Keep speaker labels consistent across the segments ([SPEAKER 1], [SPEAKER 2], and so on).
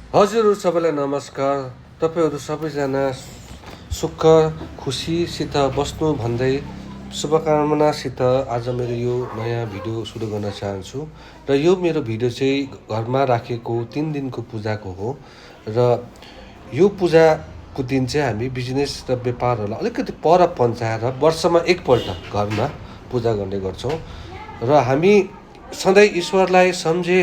[SPEAKER 1] हजुरहरू सबैलाई नमस्कार। तपाईँहरू सबैजना सुख खुसीसित बस्नु भन्दै शुभकामनासित आज मेरो यो नयाँ भिडियो सुरु गर्न चाहन्छु। र यो मेरो भिडियो चाहिँ घरमा राखेको 3 दिनको पूजाको हो। र यो पूजाको दिन चाहिँ हामी बिजनेस र व्यापारहरूलाई अलिकति पर पन्चाएर वर्षमा एकपल्ट घरमा पूजा गर्ने गर्छौँ। र हामी सधैँ ईश्वरलाई सम्झे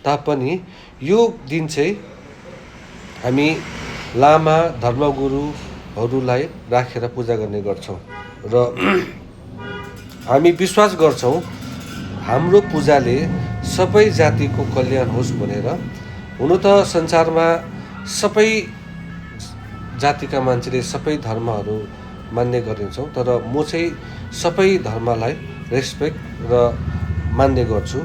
[SPEAKER 1] तापनि यो दिन चाहिँ हामी लामा धर्मगुरुहरूलाई राखेर पूजा गर्ने गर्छौँ। र हामी विश्वास गर्छौँ हाम्रो पूजाले सबै जातिको कल्याण होस् भनेर। हुन त संसारमा सबै जातिका मान्छेले सबै धर्महरू मान्ने गरिन्छौँ, तर म चाहिँ सबै धर्मलाई रेस्पेक्ट र मान्ने गर्छु।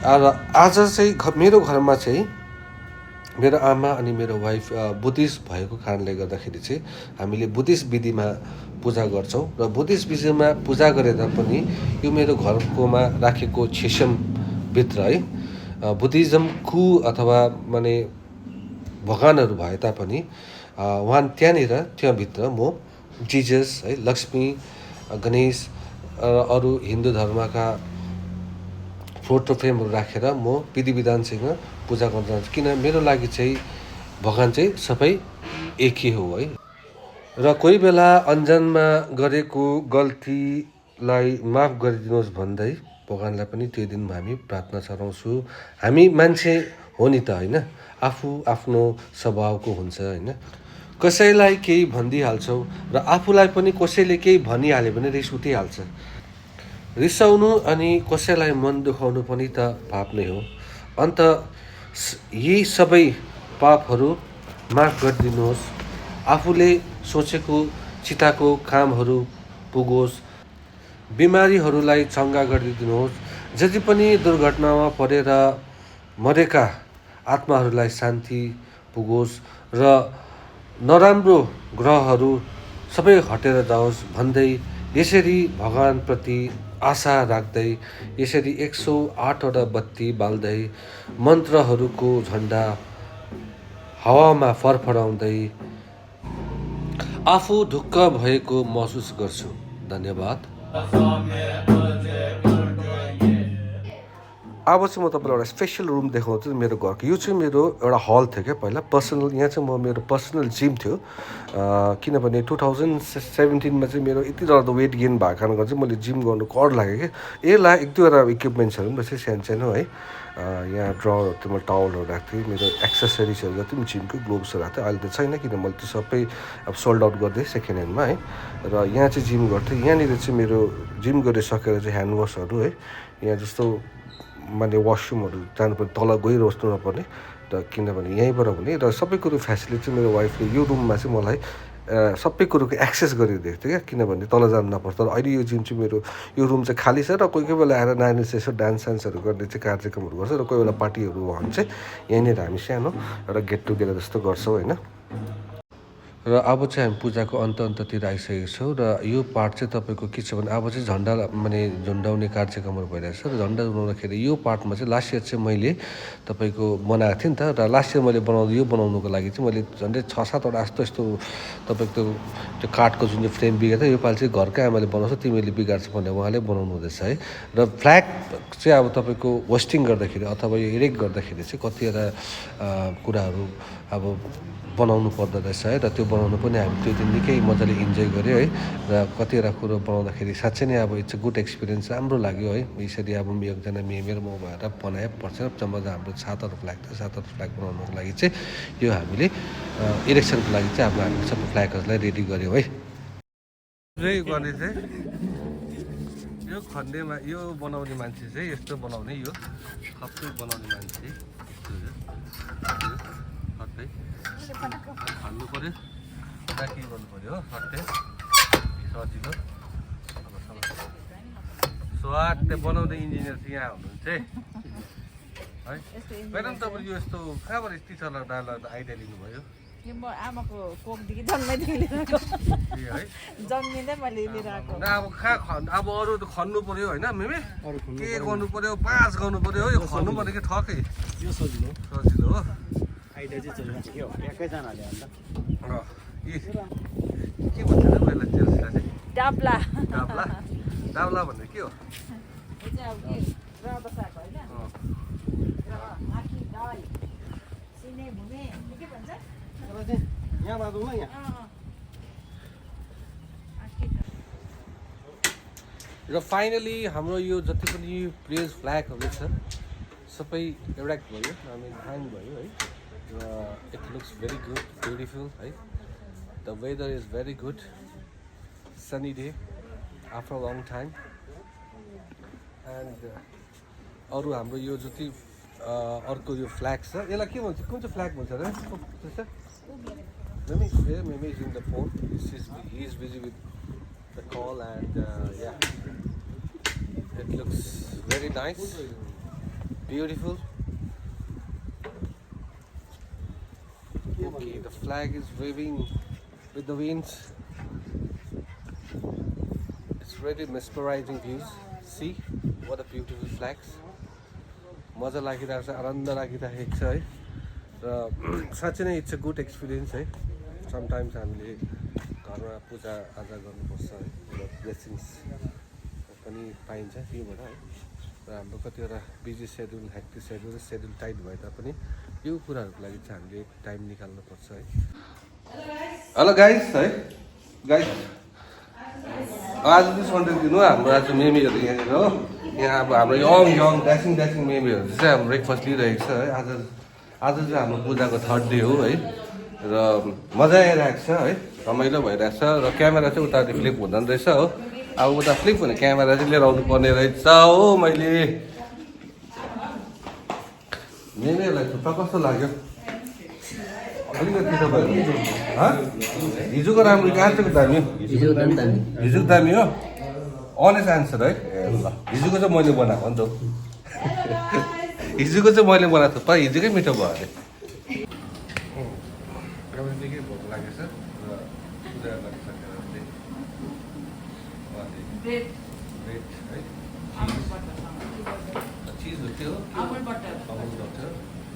[SPEAKER 1] र आज चाहिँ मेरो घरमा चाहिँ मेरो आमा अनि मेरो वाइफ बुद्धिस्ट भएको कारणले गर्दाखेरि चाहिँ हामीले बुद्धिस्ट विधिमा पूजा गर्छौँ। र बुद्धिस्ट विधिमा पूजा गरेर पनि यो मेरो घरकोमा राखेको छेसमभित्र है बुद्धिज्मको अथवा माने भगवानहरू भए तापनि उहाँ त्यहाँभित्र म जिजस है, लक्ष्मी, गणेश अरू हिन्दू धर्मका फोटो फ्रेमहरू राखेर म विधि विधानसँग पूजा गर्न चाहन्छु। किन मेरो लागि चाहिँ भगवान चाहिँ सबै एकै हो है। र कोही बेला अन्जानमा गरेको गल्तीलाई माफ गरिदिनुहोस् भन्दै भगवानलाई पनि त्यो दिन हामी प्रार्थना चढाउँछु। हामी मान्छे हो नि त होइन, आफू आफ्नो स्वभावको हुन्छ होइन। कसैलाई केही भनिदिइहाल्छौँ र आफूलाई पनि कसैले केही भनिहाल्यो भने रिस उठिहाल्छ। रिसाउनु अनि कसैलाई मन दुखाउनु पनि त पाप नै हो। अन्त यी सबै पापहरू माफ गरिदिनुहोस्। आफूले सोचेको चिताको कामहरू पुगोस्। बिमारीहरूलाई चङ्गा गरिदिनुहोस्। जति पनि दुर्घटनामा परेर मरेका आत्माहरूलाई शान्ति पुगोस् र नराम्रो ग्रहहरू सबै हटेर जाओस् भन्दै यसरी भगवानप्रति आशा राख्दै यसरी 108वटा बत्ती बाल्दै मन्त्रहरूको झन्डा हावामा फरफराउँदै आफू ढुक्क भएको महसुस गर्छु। धन्यवाद। अब चाहिँ म तपाईँलाई एउटा स्पेसल रुम देखाउँछु मेरो घरको। यो चाहिँ मेरो एउटा हल थियो क्या पहिला पर्सनल। यहाँ चाहिँ मेरो पर्सनल जिम थियो। किनभने 2017मा चाहिँ मेरो यति डरलाग्दो वेट गेन भएको कारणले गर्दा चाहिँ मैले जिम गर्नु कर लाग्यो कि। यसलाई 1-2वटा इक्विपमेन्ट्सहरू पनि रहेछ सानो है। यहाँ ड्रवरहरूमा टावलहरू राख्थेँ, मेरो एक्सेसरिजहरू जति पनि जिमको ग्लोभ्सहरू राख्थेँ। अहिले त छैन किन मैले त्यो सबै अब सोल्ड आउट गरिदिएँ सेकेन्ड ह्यान्डमा है। र यहाँ चाहिँ जिम गर्थेँ। यहाँनिर चाहिँ मेरो जिम गरिसकेर चाहिँ ह्यान्ड वासहरू है, यहाँ जस्तो माने वासरुमहरू जानुपर्ने तल गइबस्नु नपर्ने। र किनभने यहीँबाट हुने र सबै कुरो फेसिलिटी मेरो वाइफले यो रुममा चाहिँ मलाई सबै कुरोको एक्सेस गरिदिएको थियो क्या। किनभने तल जानु नपर्छ। तर अहिले यो जिम चाहिँ मेरो यो रुम चाहिँ खाली छ र कोही कोही बेला आएर नानीहरू यसो डान्सहरू गर्ने चाहिँ कार्यक्रमहरू गर्छ र कोही बेला पार्टीहरू भयो भने चाहिँ यहीँनिर हामी सानो एउटा गेट टुगेदर जस्तो गर्छौँ होइन। र अब चाहिँ हामी पूजाको अन्ततिर आइसकेको छौँ। र यो पार्ट चाहिँ तपाईँको के छ भने अब चाहिँ झन्डा माने झुन्डाउने कार्यक्रमहरू भइरहेको छ। र झन्डा झुन्डाउँदाखेरि यो पार्टमा चाहिँ लास्ट इयर चाहिँ मैले तपाईँको बनाएको थिएँ नि त। र लास्ट इयर मैले यो बनाउनुको लागि चाहिँ मैले झन्डै 6-7वटा यस्तो तपाईँको त्यो काठको जुन चाहिँ फ्रेम बिगाएको थियो, योपालि चाहिँ घरकै आमाले बनाउँछ, तिमीले बिगार्छ भनेर उहाँले बनाउनु हुँदैछ है। र फ्ल्याग चाहिँ अब तपाईँको होस्टिङ गर्दाखेरि अथवा यो इरेक्ट गर्दाखेरि चाहिँ कतिवटा कुराहरू अब बनाउनु पर्दो रहेछ है। र त्यो बनाउनु पनि हामी त्यो दिन निकै मजाले इन्जोय गऱ्यो है। र कतिवटा कुरो बनाउँदाखेरि साँच्चै नै अब इट्स अ गुड एक्सपिरियन्स, राम्रो लाग्यो है। यसरी अब एकजना मेयर म भएर बनाए पर्छ मजा। हाम्रो 7वटा फ्ल्याग थियो, 7वटा फ्ल्याग बनाउनुको लागि चाहिँ यो हामीले इलेक्सनको लागि चाहिँ अब हामी सबै फ्ल्यागहरूलाई रेडी गऱ्यौँ है। गर्ने चाहिँ यो खन्डेमा यो बनाउने मान्छे चाहिँ यस्तो बनाउने, यो सबै बनाउने मान्छे खन्नु पऱ्यो, के गर्नु पऱ्यो हो सट्टै सजिलो। स्वाट बनाउँदै इन्जिनियर चाहिँ यहाँ हुनुहुन्छ है। म्याडम तपाईँले यो यस्तो कहाँबाट यति चला डाला आइडिया लिनुभयो?
[SPEAKER 2] आमाको कोखदेखि जन्मैदेखि है जन्मिँदै मैले लिएर आएको।
[SPEAKER 1] अब कहाँ अब अरू त खन्नु पऱ्यो होइन मेमे, के गर्नु पऱ्यो, बाँस गर्नु पऱ्यो हो। यो खन्नु पऱ्यो कि ठकै, यो सजिलो हो।
[SPEAKER 3] आइडिया चाहिँ चलिरहेको के हो एकैजनाले अन्त
[SPEAKER 1] यी के भन्छ त पहिला त्यसलाई चाहिँ
[SPEAKER 2] डाब्ला
[SPEAKER 1] दाब्ला दाब्ला भन्ने के हो
[SPEAKER 2] यो चाहिँ अब के रातो साग होइन आँखी दाल सिने भुमे के भन्छ
[SPEAKER 3] यहाँ बाँधौँ न यहाँ
[SPEAKER 1] र फाइनली हाम्रो यो जति पनि प्लेस फ्ल्यागहरू छ सबै इरेक्ट भयो हामी ह्याङ भयो है र it looks very good beautiful है the weather is very good sunny day after long time and अरू हाम्रो यो जति अर्को यो फ्ल्याग छ यसलाई के भन्छ कुन चाहिँ फ्ल्याग भन्छ र Maybe is in the phone. He is busy with the call and yeah, it looks very nice, beautiful. Okay, the flag is waving with the winds. It's really mesmerizing views. See what a beautiful flags. मजा लागिरहेको छ आनन्द लागिरहेको छ है र साँच्चै नै it's a good experience है समटाइम्स हामीले घरमा पूजा आजा गर्नुपर्छ है र ब्लेसिङ्स पनि पाइन्छ त्योबाट है र हाम्रो कतिवटा busy schedule hectic schedule tight भए तापनि यो कुराहरूको लागि चाहिँ हामीले टाइम निकाल्नुपर्छ है हेलो गाइस है गाइस आज चाहिँ सन्डे दिनु हाम्रो आज मेमीहरू यहाँनिर हो यहाँ अब हाम्रो यङ ड्यासिङ मेमीहरू चाहिँ अब ब्रेकफास्ट लिइरहेको छ है आज चाहिँ हाम्रो पूजाको थर्ड डे हो है र मजा आइरहेको छ है रमाइलो भइरहेछ र क्यामेरा चाहिँ उता फ्लिप हुँदैन रहेछ हो अब उता फ्लिप हुने क्यामेरा चाहिँ लिएर आउनु पर्ने रहेछ हो मैले मेमीहरूलाई थुक्पा कस्तो लाग्यो अलिकति भयो हिजोको राम्रो कि आजको दामी हिजोको दामी हो अनेस्ट आन्सर है ए ल हिजोको चाहिँ मैले बनाएको नि त हिजोको चाहिँ मैले बनाएको थुक्पा हिजोकै मिठो भयो अरे निकै भोक लागेछ र पूजा गरिसकेर ब्रेड है चिज हो त्यो अमुल बटर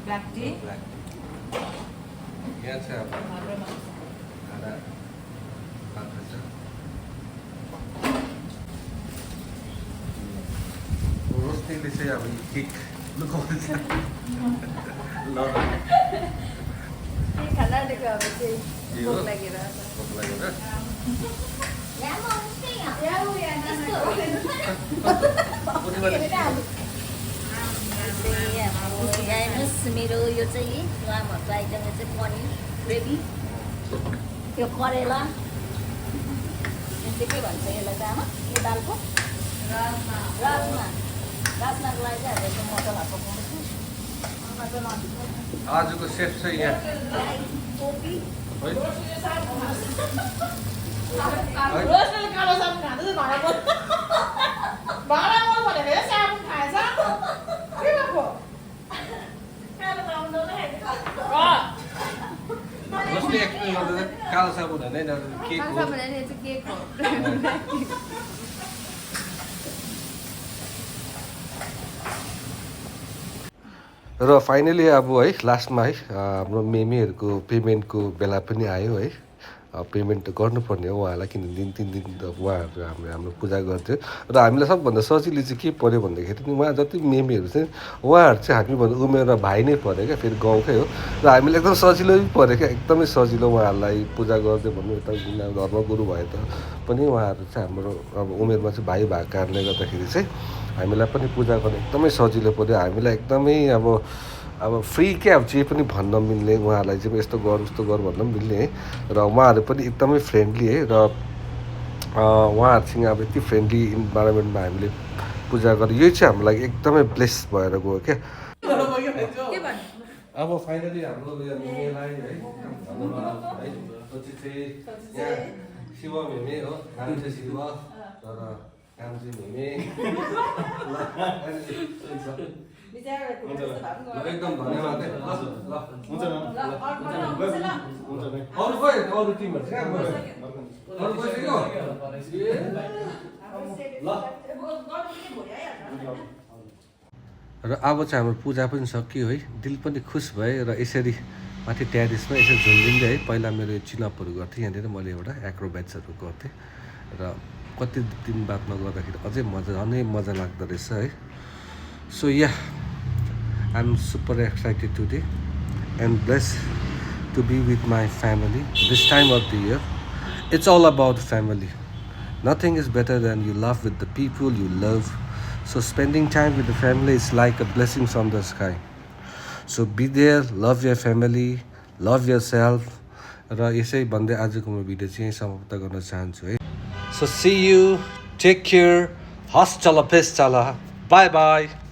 [SPEAKER 1] ब्ल्याक टी यहाँ चाहिँ अब खाना पाक्दैछ रोस्नीले चाहिँ अब केक लुकाउँदैछ भोक लागेर
[SPEAKER 4] मेरो यो चाहिँ लामहरूको आइटम चाहिँ पनिर ग्रेभी त्यो करेला के भन्छ यसलाई चाहिँ आमा यो दालको राजमाको लागि चाहिँ हामीले मसला पकाउँछु
[SPEAKER 1] आजको सेफ चाहिँ यहाँ
[SPEAKER 4] कोपी
[SPEAKER 1] रोस्नी एक्सप्लेन गर्दा कालो साबुन होइन केक हो र फाइनली अब है लास्टमा है हाम्रो मेमीहरूको पेमेन्टको बेला पनि आयो है पेमेन्ट गर्नुपर्ने हो उहाँलाई किनभने तिन दिन त उहाँहरू हाम्रो पूजा गर्थ्यो र हामीलाई सबभन्दा सजिलो चाहिँ के पऱ्यो भन्दाखेरि नि उहाँ जति मेमीहरू चाहिँ उहाँहरू चाहिँ हामीभन्दा उमेरमा भाइ नै पऱ्यो क्या फेरि गाउँकै हो र हामीलाई एकदम सजिलो पऱ्यो क्या एकदमै सजिलो उहाँहरूलाई पूजा गर्दै भन्नु यता धर्मगुरु भए पनि उहाँहरू चाहिँ हाम्रो अब उमेरमा चाहिँ भाइ भएको कारणले गर्दाखेरि चाहिँ हामीलाई पनि पूजा गर्न एकदमै सजिलो पऱ्यो हामीलाई एकदमै अब फ्री क्या अब जे पनि भन्न मिल्ने उहाँहरूलाई चाहिँ यस्तो गर उस्तो गर भन्न पनि मिल्ने है र उहाँहरू पनि एकदमै फ्रेन्डली है र उहाँहरूसँग अब यति फ्रेन्डली इन्भाइरोमेन्टमा हामीले पूजा गरेर यो चाहिँ हाम्रो लागि एकदमै ब्लेस भएर गयो क्या अब फाइनली हाम्रो मेमेलाई है धन्यवाद है पछि चाहिँ यहाँ शिव मेमे हो नाम चाहिँ शिव तर काम चाहिँ मेमे एकदम धन्यवाद है ल हुन्छ अरू खोइ अरू टिमहरू चाहिँ अरू गइसक्यो र अब चाहिँ हाम्रो पूजा पनि सकियो है दिल पनि खुस भयो र यसरी माथि ट्यारिसमा यसो झुन्डिँदै है पहिला मेरो चिनअपहरू गर्थेँ यहाँनिर मैले एउटा एक्रोब्याट्सहरू गर्थेँ र कति दिन बादमा गर्दाखेरि अझै मजा लाग्दो रहेछ है so yeah I am super excited today and blessed to be with my family this time of the year. It's all about family. Nothing is better than you love with the people you love. So spending time with the family is like a blessing from the sky. So be there, love your family, love yourself. र यसै भन्दै आजको म video चाहिँ समाप्त गर्न चाहन्छु है So see you, take care, hasta la pista, bye bye.